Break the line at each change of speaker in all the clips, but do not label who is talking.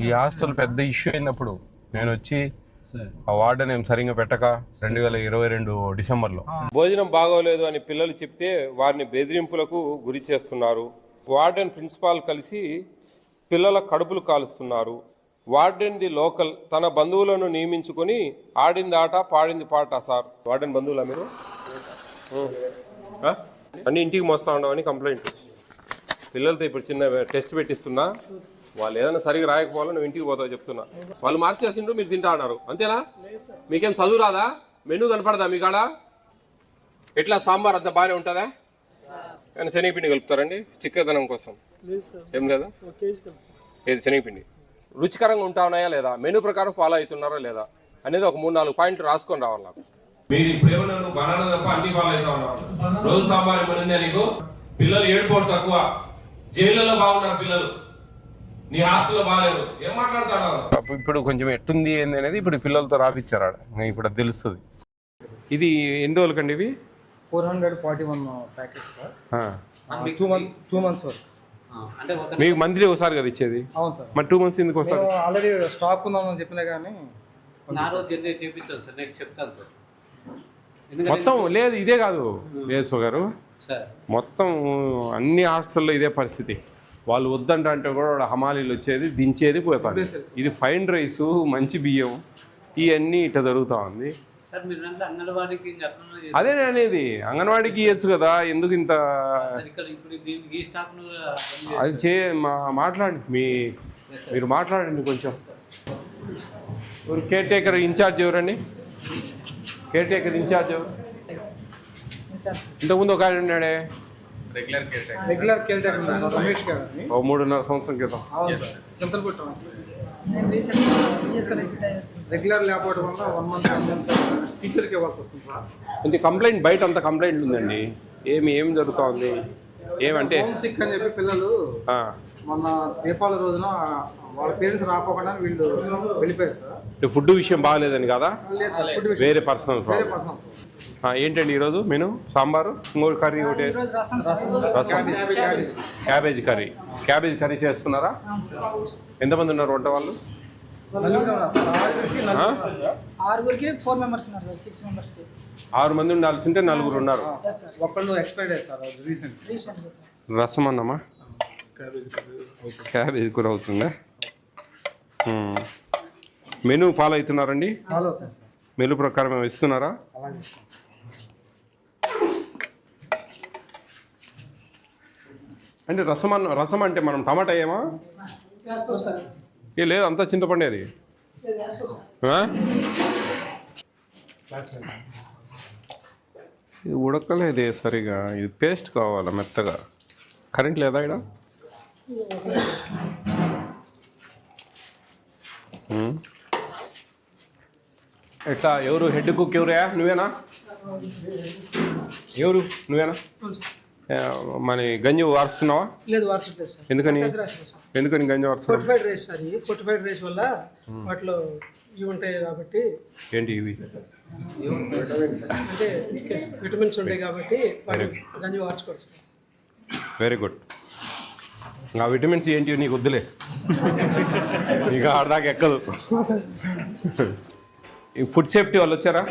ఈ హాస్టల్ పెద్ద ఇష్యూ అయినప్పుడు నేను వచ్చి ఆ వార్డెన్ ఏం సరిగ్గా పెట్టక 2022 డిసెంబర్లో భోజనం బాగోలేదు అని పిల్లలు చెప్తే వారిని బెదిరింపులకు గురి చేస్తున్నారు. వార్డెన్ ప్రిన్సిపాల్ కలిసి పిల్లల కడుపులు కాలుస్తున్నారు. వార్డెన్ ది లోకల్ తన బంధువులను నియమించుకొని ఆడింది ఆట పాడింది పాట. సార్ వార్డెన్ బంధువులా మీరు? అన్ని ఇంటికి మోస్తా ఉండవని కంప్లైంట్. పిల్లలతో ఇప్పుడు చిన్న టెస్ట్ పెట్టిస్తున్నా, వాళ్ళు ఏదైనా సరిగా రాయకపోవాలో నువ్వు ఇంటికి పోతావు చెప్తున్నా. వాళ్ళు మార్చేసిండ్రు, మీరు తింటా అన్నారు అంతేనా? మీకేం చదువు రాదా? మెనూ కనపడదా మీకాడ? ఎట్లా సాంబార్ అంతా బాగానే ఉంటుందా? కానీ శనగపిండి కలుపుతారండి చిక్కదనం కోసం? ఏం లేదా? ఏది శనగపిండి రుచికరంగా ఉంటా ఉన్నాయా లేదా, మెనూ ప్రకారం ఫాలో అవుతున్నారా లేదా అనేది ఒక 3-4 పాయింట్లు రాసుకొని రావాలి నాకు. మీరు ఇప్పుడు బనానా తప్ప అన్ని ఫాలో అవుతా ఉన్నారు. రోజు సాంబార్ ఇవ్వడిందే నీకు. పిల్లలు ఏడుపోవడం తక్కువ, జైళ్ళలో బాగున్నారు పిల్లలు, నీ హాస్టల్లో బాగాలేదు. ఏం మాట్లాడతాడు? ఇప్పుడు కొంచెం ఎట్టుంది ఏంది అనేది ఇప్పుడు పిల్లలతో రాపిచ్చారు ఆడ, ఇప్పుడు అది తెలుస్తుంది. ఇది ఎన్ని రోజులకండి ఇవి?
441 ప్యాకెట్స్ సార్. 2 months వరకు.
మీకు మంత్లీ ఒకసారి కదా ఇచ్చేది?
అవును సార్.
మరి 2 months ఎందుకు ఒకసారి?
ఆల్రెడీ స్టాక్ ఉందని చెప్పినా కానీ
మొత్తం లేదు. ఇదే కాదు వేసు గారు, మొత్తం అన్ని హాస్టల్లో ఇదే పరిస్థితి. వాళ్ళు వద్దంటే కూడా హమాలీలు వచ్చేది దించేది పోతారు. ఇది ఫైన్ రైసు, మంచి బియ్యం, ఇవన్నీ ఇట్లా జరుగుతూ ఉంది. అదే అనేది అంగన్వాడికి ఇవ్వచ్చు కదా, ఎందుకు ఇంత? అది మాట్లాడండి, మీరు మాట్లాడండి కొంచెం. కేర్ టేకర్ ఇన్ఛార్జ్ ఎవరండి? కేర్ టేకర్ ఇన్ఛార్జ్ ఎవరు? ఇంతకుముందు ఒక ఆయన ఉన్నాడే
రెగ్యులర్ కేర్ టేకర్ రమేష్ గారు.
3.5 సంవత్సరం క్రితం
రెగ్యులర్ లేకపోవడం వల్ల 1 month టీచర్కి ఇవ్వాల్సి వస్తుంది సార్.
ఇంత కంప్లైంట్ బయట అంత కంప్లైంట్ ఉందండి. ఏం జరుగుతూ ఉంది? ఏమంటే
హోమ్ సిక్ అని చెప్పి పిల్లలు మొన్న దీపావళి రోజున వాళ్ళ పేరెంట్స్ రాకపోకుండా వీళ్ళు వెళ్ళిపోయారు సార్.
ఫుడ్ విషయం బాగాలేదని కదా? వేరే పర్సనల్ ఏంటండి ఈరోజు మెను? సాంబారు, ఇంకోటి కర్రీ, ఒకటి రసం, క్యాబేజ్ కర్రీ చేస్తున్నారా? ఎంతమంది ఉన్నారు వంట వాళ్ళు? 6 మంది ఉండాల్సింటే 4 ఉన్నారు. రసం అన్నమా? క్యాబేజ్ కూర అవుతుందా? Menu follow అవుతున్నారండి? మెనూ ప్రకారం ఇస్తున్నారా? అంటే రసం అంటే మనం టమాటా ఏమా? ఏ లేదు, అంతా చింతపండేది. ఇది ఉడకలేదే సరిగా, ఇది పేస్ట్ కావాలా మెత్తగా. కరెంట్ లేదా ఇక్కడ? ఎట్లా? ఎవరు హెడ్ కుక్? ఎవరా? నువ్వేనా? ఎవరు నువ్వేనా? మన గంజి వారుస్తున్నావా?
లేదు, వార్చట్లేదు సార్.
ఎందుకని గంజి వారుస్తున్నావు?
Fortified rice sir. ఈ ఫోర్టిఫైడ్ రైస్ వల్ల వాటిలో ఇవి ఉంటాయి కాబట్టి.
ఏంటి ఇవి?
అంటే విటమిన్స్ ఉంటాయి కాబట్టి గంజి వార్చుకోరు సార్.
Very good. ఆ విటమిన్స్ ఏంటి నీకు వద్దులే, ఇక ఆడదాకా ఎక్కదు. ఫుడ్ సేఫ్టీ వాళ్ళు వచ్చారా?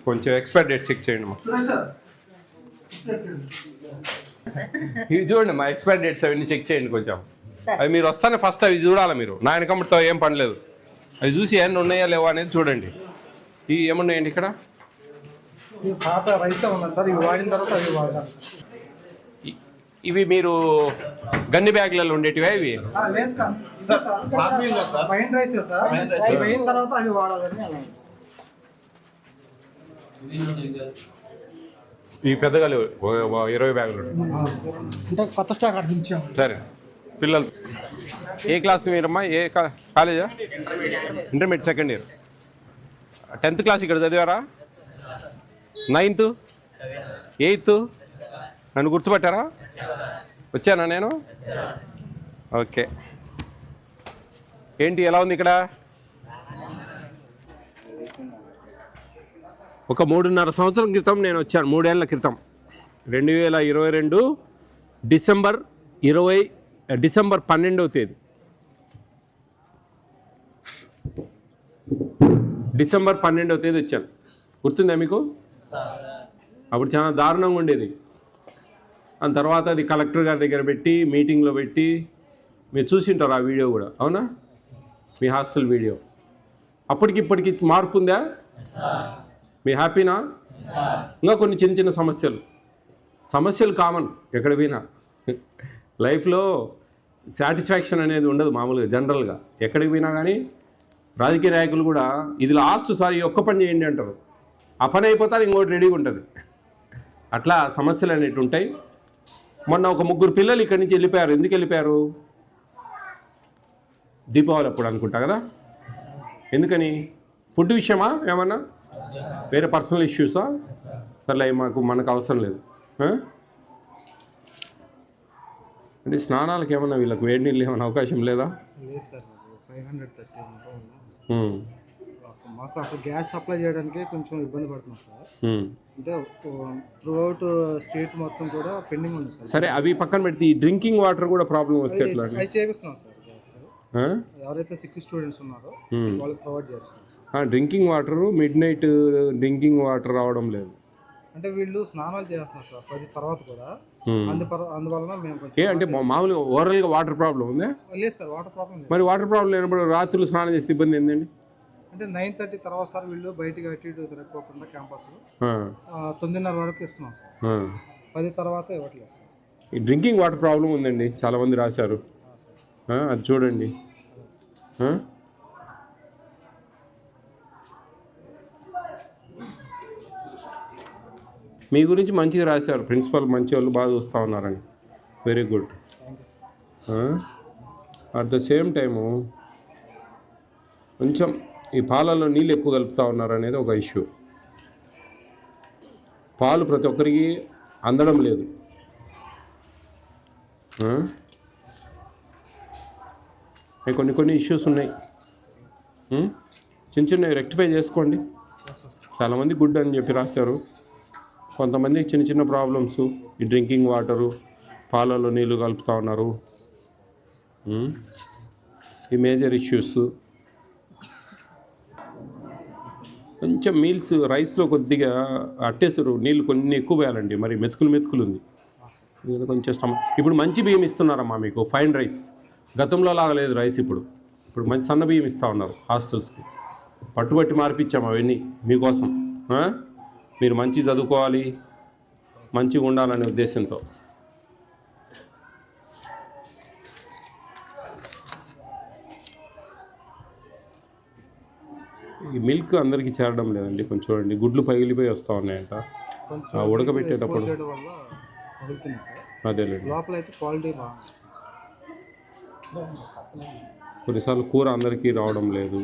కొంచెం ఎక్స్పైర్ డేట్ చెక్ చేయండి మా. ఇది చూడండి మా ఎక్స్పైర్ డేట్స్ అవన్నీ చెక్ చేయండి కొంచెం. అవి మీరు వస్తానే ఫస్ట్ అవి చూడాలి మీరు. నా వెనకమ్మతో ఏం పని లేదు, అవి చూసి ఏమన్నా ఉన్నాయా లేవా అనేది చూడండి. ఇవి ఏమున్నాయండి ఇక్కడ?
పాత రైస్ ఉన్నాయి సార్, ఇవి వాడిన తర్వాత అవి వాడతారు.
ఇవి మీరు గన్ని బ్యాగ్లలో ఉండేటివా ఇవి?
ఫైన్ రైస్ సార్, అయిన తర్వాత అవి వాడాలని.
ఈ పెద్దగా లేవు, 20 బ్యాగులు
అంటే కొత్త స్టాక్ అడిగించాం.
సరే. పిల్లలు ఏ క్లాస్ మీరమ్మా? ఏ కాలేజా? Intermediate second year. 10th class ఇక్కడ చదివారా? 9th 8th నన్ను గుర్తుపట్టారా? వచ్చానా నేను? ఓకే. ఏంటి ఎలా ఉంది ఇక్కడ? ఒక 3.5 సంవత్సరం క్రితం నేను వచ్చాను, 3 ఏళ్ల క్రితం. 2022 డిసెంబర్ 12వ తేదీ డిసెంబర్ 12వ తేదీ వచ్చాను. గుర్తుందా మీకు? అప్పుడు చాలా దారుణంగా ఉండేది. దాని తర్వాత అది కలెక్టర్ గారి దగ్గర పెట్టి మీటింగ్లో పెట్టి మీరు చూసింటారు ఆ వీడియో కూడా, అవునా? మీ హాస్టల్ వీడియో. అప్పటికి ఇప్పటికి మార్పు ఉందా? మీ హ్యాపీనా? ఇంకా కొన్ని చిన్న చిన్న సమస్యలు కామన్ ఎక్కడ పోయినా. లైఫ్లో సాటిస్ఫాక్షన్ అనేది ఉండదు మామూలుగా జనరల్గా ఎక్కడికి పోయినా. కానీ రాజకీయ నాయకులు కూడా ఇది లాస్ట్ సారి ఒక్క పని చేయండి అంటారు, ఆ పని అయిపోతారు ఇంకోటి రెడీగా ఉంటుంది. అట్లా సమస్యలు అనేవి ఉంటాయి. మొన్న ఒక 3 పిల్లలు ఇక్కడి నుంచి వెళ్ళిపోయారు. ఎందుకు వెళ్ళిపోయారు? దీపావళి అప్పుడు అనుకుంటా కదా. ఎందుకని? ఫుడ్ విషయమా ఏమన్నా? వేరే పర్సనల్ ఇష్యూసా? సర్లే మనకు అవసరం లేదు. అంటే స్నానాలకు ఏమన్నా వీళ్ళకి వేడి నీళ్ళు ఏమైనా అవకాశం లేదా?
లేదు సార్, 530 మాకు అక్కడ గ్యాస్ సప్లై చేయడానికి కొంచెం ఇబ్బంది పడుతున్నాం సార్. అంటే త్రూ అవుట్ స్టేట్ మొత్తం కూడా పెండింగ్ ఉంది సార్.
సరే, అవి పక్కన పెడితే ఈ డ్రింకింగ్ వాటర్ కూడా ప్రాబ్లం వస్తే ఎట్లా?
అవి చేపిస్తున్నాం సార్. ఎవరైతే సిక్ స్టూడెంట్స్ ఉన్నారో వాళ్ళకి ప్రొవైడ్ చేస్తున్నాం sir.
Drinking water mid night drinking water రావడం లేదు.
అంటే వీళ్ళు స్నానాలు చేస్తున్నారు సార్ 10 తర్వాత కూడా. అందువలన మేము
అంటే మామూలుగా ఓవరాల్గా వాటర్ ప్రాబ్లం ఉందా?
లేదు సార్, వాటర్ ప్రాబ్లం లేదు.
మరి వాటర్ ప్రాబ్లం లేనప్పుడు రాత్రులు స్నానం చేసే ఇబ్బంది ఏంటండి?
అంటే 9:30 తర్వాత సార్ వీళ్ళు బయటికి అటు ఇటు తిరగకుండా క్యాంపస్లో 9:30 వరకు ఇస్తున్నాం సార్. 10 తర్వాత ఇవ్వట్లేదు సార్.
ఈ డ్రింకింగ్ వాటర్ ప్రాబ్లం ఉందండి, చాలామంది రాశారు. అది చూడండి. మీ గురించి మంచిగా రాశారు, ప్రిన్సిపల్ మంచి వాళ్ళు బాగా చూస్తూ ఉన్నారని. Very good. At the same time కొంచెం ఈ పాలల్లో నీళ్ళు ఎక్కువ కలుపుతూ ఉన్నారు అనేది ఒక ఇష్యూ. పాలు ప్రతి ఒక్కరికి అందడం లేదు. కొన్ని ఇష్యూస్ ఉన్నాయి. చిన్నవి రెక్టిఫై చేసుకోండి. చాలామంది గుడ్ అని చెప్పి రాశారు. కొంతమంది చిన్న ప్రాబ్లమ్స్, ఈ డ్రింకింగ్ వాటరు, పాలలో నీళ్ళు కలుపుతూ ఉన్నారు, ఈ మేజర్ ఇష్యూస్. కొంచెం మీల్స్ రైస్లో కొద్దిగా అట్టేసారు, నీళ్ళు కొన్ని ఎక్కువ వేయాలండి. మరి మెతుకులు ఉంది కొంచెం ఇప్పుడు మంచి బియ్యం ఇస్తున్నారమ్మా మీకు, ఫైన్ రైస్. గతంలో లాగా లేదు రైస్. ఇప్పుడు మంచి సన్న బియ్యం ఇస్తూ ఉన్నారు హాస్టల్స్కి. పట్టుబట్టి మార్పిచ్చాము అవన్నీ మీకోసం. మీరు మంచి చదువుకోవాలి, మంచిగా ఉండాలనే ఉద్దేశంతో. ఈ మిల్క్ అందరికీ చేరడం లేదండి. కొంచెం చూడండి, గుడ్లు పగిలిపోయి వస్తూ ఉన్నాయంట ఉడకబెట్టేటప్పుడు. అదేలేండి, కొన్నిసార్లు కూర అందరికీ రావడం లేదు.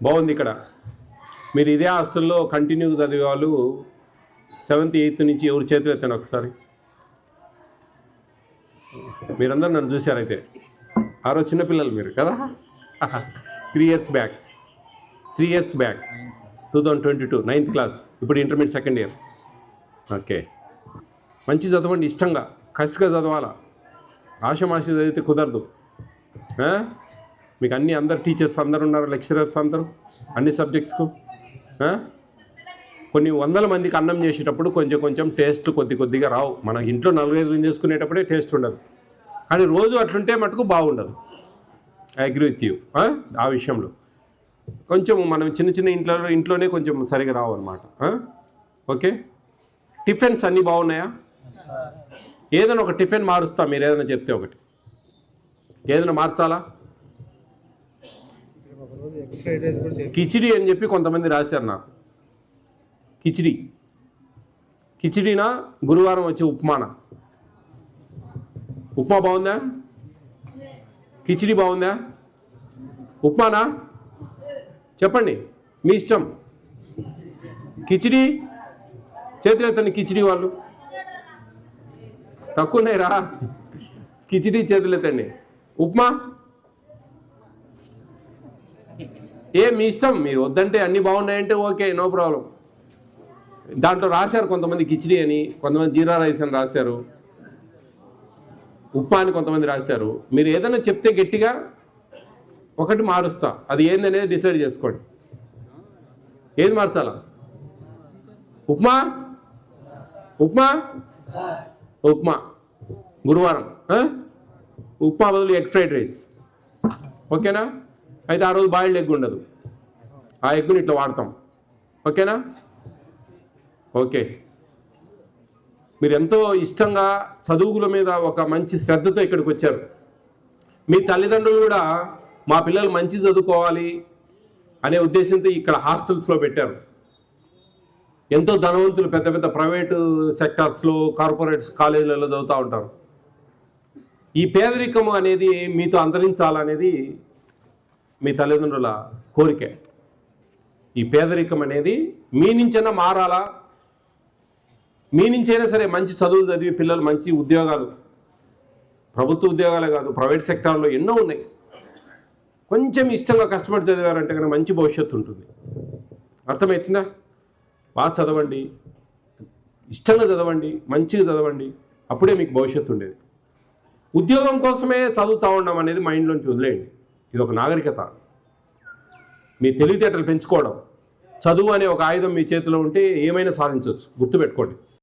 బాగుంది. ఇక్కడ మీరు ఇదే హాస్టల్లో కంటిన్యూగా చదివే వాళ్ళు 7th 8th నుంచి ఎవరు చేతులు ఎత్తాను ఒకసారి. మీరందరూ నన్ను చూశారైతే. ఆ రోజు చిన్నపిల్లలు మీరు కదా. 3 years బ్యాక్ 2022 9th క్లాస్. ఇప్పుడు ఇంటర్మీడియట్ 2nd year. ఓకే, మంచి చదవండి, ఇష్టంగా కసిగా చదవాలా. ఆశమాష చదివితే కుదరదు. మీకు అందరు టీచర్స్ అందరు ఉన్నారు, లెక్చరర్స్ అందరూ అన్ని సబ్జెక్ట్స్కు. కొన్ని 100 మందికి అన్నం చేసేటప్పుడు కొంచెం టేస్ట్ కొద్దిగా రావు. మన ఇంట్లో 4-5 చేసుకునేటప్పుడే టేస్ట్ ఉండదు. కానీ రోజు అట్లుంటే మటుకు బాగుండదు. ఐ అగ్రీ విత్ యూ ఆ విషయంలో. కొంచెం మనం చిన్న ఇంట్లోనే కొంచెం సరిగా రావు అనమాట. ఓకే, టిఫిన్స్ అన్నీ బాగున్నాయా? ఏదైనా ఒక టిఫిన్ మారుస్తా, మీరు ఏదైనా చెప్తే ఒకటి. ఏదైనా మార్చాలా? కిచిడి అని చెప్పి కొంతమంది రాశారు నాకు. కిచిడీనా, గురువారం వచ్చి ఉప్మానా? ఉప్మా బాగుందా? కిచిడి బాగుందా? ఉప్మానా? చెప్పండి, మీ ఇష్టం. కిచిడి చేతులు ఎత్తండి. కిచిడి వాళ్ళు తక్కువ ఉన్నాయిరా. కిచిడి చేతులు ఎత్తండి. ఉప్మా మీ ఇష్టం. మీరు వద్దంటే అన్నీ బాగున్నాయంటే ఓకే, నో ప్రాబ్లం. దాంట్లో రాశారు కొంతమంది కిచిడి అని, కొంతమంది జీరా రైస్ అని రాశారు, ఉప్మా అని కొంతమంది రాశారు. మీరు ఏదైనా చెప్తే గట్టిగా ఒకటి మారుస్తా, అది ఏందనేది డిసైడ్ చేసుకోండి. ఏది మార్చాలా? ఉప్మా ఉప్మా ఉప్మా గురువారం ఉప్మా బదులు ఎగ్ ఫ్రైడ్ రైస్, ఓకేనా? అయితే ఆ రోజు బాయిల్డ్ ఎగ్ ఉండదు, ఆ ఎగ్గుని ఇట్లా వాడతాం, ఓకేనా? ఓకే. మీరు ఎంతో ఇష్టంగా చదువుల మీద ఒక మంచి శ్రద్ధతో ఇక్కడికి వచ్చారు. మీ తల్లిదండ్రులు కూడా మా పిల్లలు మంచి చదువుకోవాలి అనే ఉద్దేశంతో ఇక్కడ హాస్టల్స్లో పెట్టారు. ఎంతో ధనవంతులు పెద్ద పెద్ద ప్రైవేటు సెక్టార్స్లో, కార్పొరేట్స్ కాలేజీలలో చదువుతూ ఉంటారు. ఈ పేదరికము అనేది మీతో అంతరించాలనేది మీ తల్లిదండ్రుల కోరిక. ఈ పేదరికం అనేది మీ నుంచైనా మారాలా, మీ నుంచైనా సరే మంచి చదువులు చదివి పిల్లలు మంచి ఉద్యోగాలు, ప్రభుత్వ ఉద్యోగాలే కాదు ప్రైవేట్ సెక్టార్లో ఎన్నో ఉన్నాయి. కొంచెం ఇష్టంగా కష్టపడి చదివారంటే కనుక మంచి భవిష్యత్తు ఉంటుంది. అర్థమవుతుందా? బాగా చదవండి, ఇష్టంగా చదవండి, మంచిగా చదవండి, అప్పుడే మీకు భవిష్యత్తు ఉండేది. ఉద్యోగం కోసమే చదువుతూ ఉండడం అనేది మైండ్లోంచి వదిలేయండి. ఇది ఒక నాగరికత. మీ తెలివితేటలు పెంచుకోవడం, చదువు అనే ఒక ఆయుధం మీ చేతిలో ఉంటే ఏమైనా సాధించవచ్చు, గుర్తుపెట్టుకోండి.